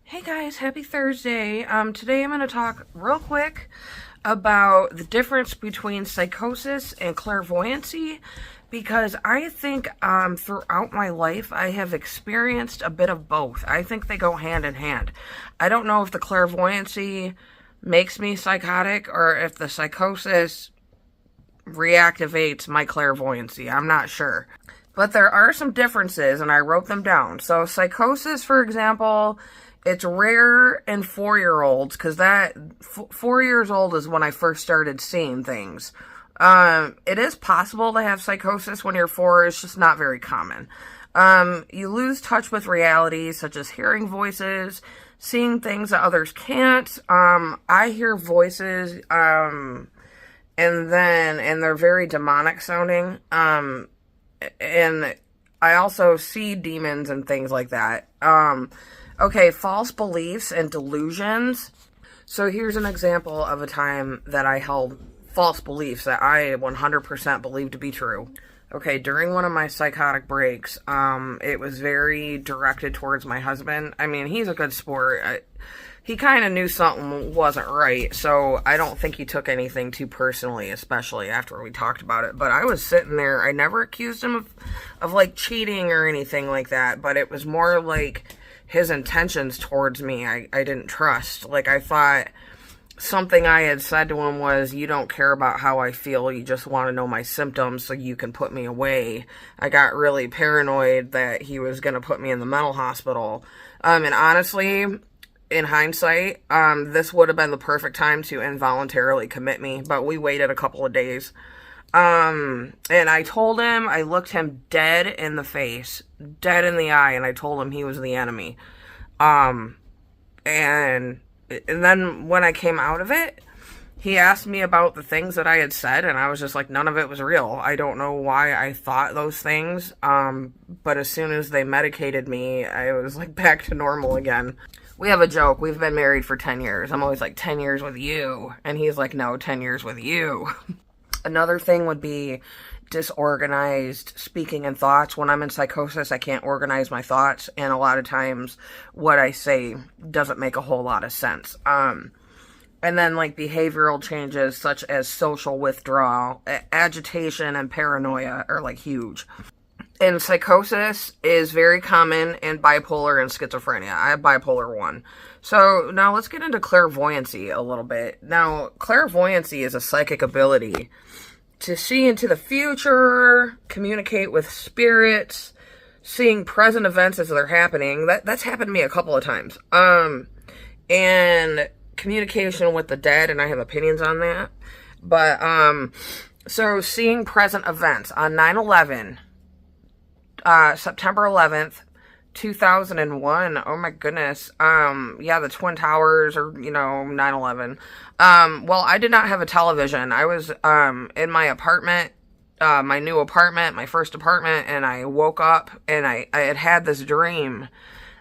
Hey guys, happy Thursday. Today I'm going to talk real quick about the difference between psychosis and clairvoyancy because I think throughout my life I have experienced a bit of both. I think they go hand in hand. I don't know if the clairvoyancy makes me psychotic or if the psychosis reactivates my clairvoyancy. I'm not sure. But there are some differences and I wrote them down. So psychosis, for example, it's rare in 4-year-olds because 4 years old is when I first started seeing things. It is possible to have psychosis when you're 4. It's just not very common. You lose touch with reality, such as hearing voices, seeing things that others can't. I hear voices, and they're very demonic sounding. And I also see demons and things like that. Okay, false beliefs and delusions. So here's an example of a time that I held false beliefs that I 100% believed to be true. Okay, during one of my psychotic breaks, it was very directed towards my husband. I mean, he's a good sport. He kind of knew something wasn't right, so I don't think he took anything too personally, especially after we talked about it. But I was sitting there. I never accused him of like cheating or anything like that, but it was more like his intentions towards me I didn't trust. Like, I thought something I had said to him was, you don't care about how I feel, you just want to know my symptoms so you can put me away. I got really paranoid that he was going to put me in the mental hospital. And honestly, in hindsight, this would have been the perfect time to involuntarily commit me, but we waited a couple of days. And I told him, I looked him dead in the face, dead in the eye, and I told him he was the enemy. And then when I came out of it, he asked me about the things that I had said, and I was just like, none of it was real. I don't know why I thought those things, but as soon as they medicated me, I was like back to normal again. We have a joke. We've been married for 10 years. I'm always like, 10 years with you. And he's like, no, 10 years with you. Another thing would be disorganized speaking and thoughts. When I'm in psychosis, I can't organize my thoughts, and a lot of times what I say doesn't make a whole lot of sense. And then like behavioral changes such as social withdrawal, agitation, and paranoia are like huge. And psychosis is very common in bipolar and schizophrenia. I have bipolar 1. So now let's get into clairvoyancy a little bit. Now, clairvoyancy is a psychic ability to see into the future, communicate with spirits, seeing present events as they're happening. That's happened to me a couple of times. And communication with the dead, and I have opinions on that. But, so seeing present events on 9/11, September 11th, 2001. Oh my goodness. Yeah, the Twin Towers, or, 9/11. Well, I did not have a television. I was, in my apartment, my new apartment, my first apartment, and I woke up and I had this dream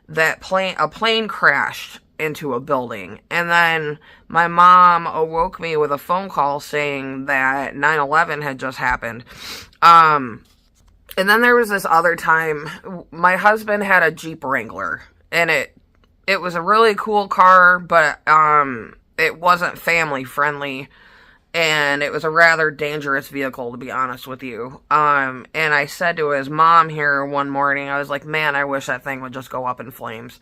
that a plane crashed into a building. And then my mom awoke me with a phone call saying that 9/11 had just happened. And then there was this other time, my husband had a Jeep Wrangler, and it was a really cool car, but it wasn't family friendly, and it was a rather dangerous vehicle, to be honest with you. And I said to his mom here one morning, I was like, man, I wish that thing would just go up in flames.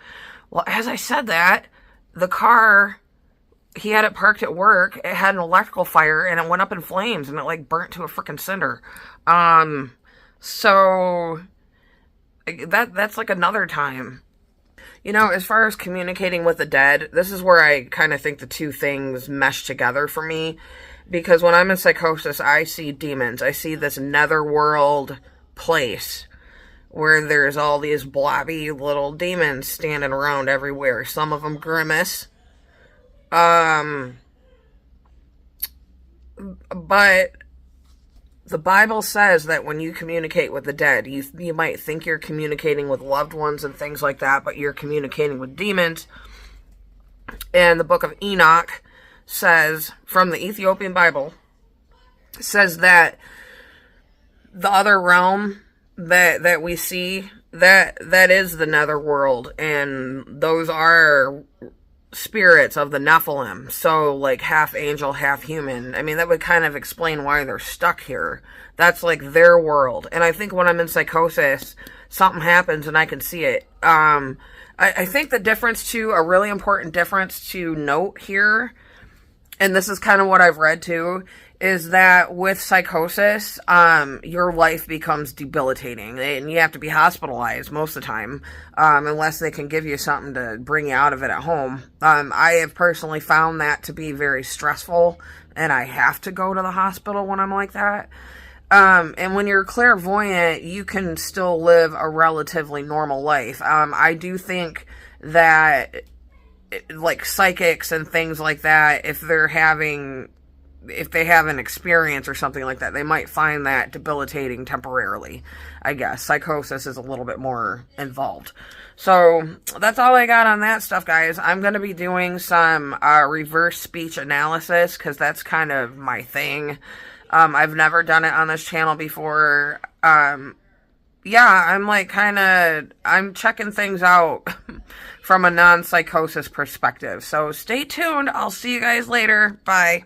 Well, as I said that, the car, he had it parked at work, it had an electrical fire, and it went up in flames, and it like burnt to a freaking cinder. So that's like another time. As far as communicating with the dead, this is where I kind of think the two things mesh together for me. Because when I'm in psychosis, I see demons. I see this netherworld place where there's all these blobby little demons standing around everywhere. Some of them grimace. But the Bible says that when you communicate with the dead, you might think you're communicating with loved ones and things like that, but you're communicating with demons. And the book of Enoch says, from the Ethiopian Bible, says that the other realm that we see that is the netherworld, and those are spirits of the Nephilim. So, like, half angel, half human. I mean, that would kind of explain why they're stuck here. That's like their world. And I think when I'm in psychosis, something happens and I can see it. I think the difference too, a really important difference to note here, and this is kind of what I've read too, is that with psychosis, your life becomes debilitating, and you have to be hospitalized most of the time, unless they can give you something to bring you out of it at home. I have personally found that to be very stressful, and I have to go to the hospital when I'm like that. And when you're clairvoyant, you can still live a relatively normal life. I do think that, like, psychics and things like that, if they have an experience or something like that, they might find that debilitating temporarily, I guess. Psychosis is a little bit more involved. So, that's all I got on that stuff, guys. I'm going to be doing some reverse speech analysis, because that's kind of my thing. I've never done it on this channel before. Yeah, I'm checking things out from a non-psychosis perspective. So stay tuned. I'll see you guys later. Bye.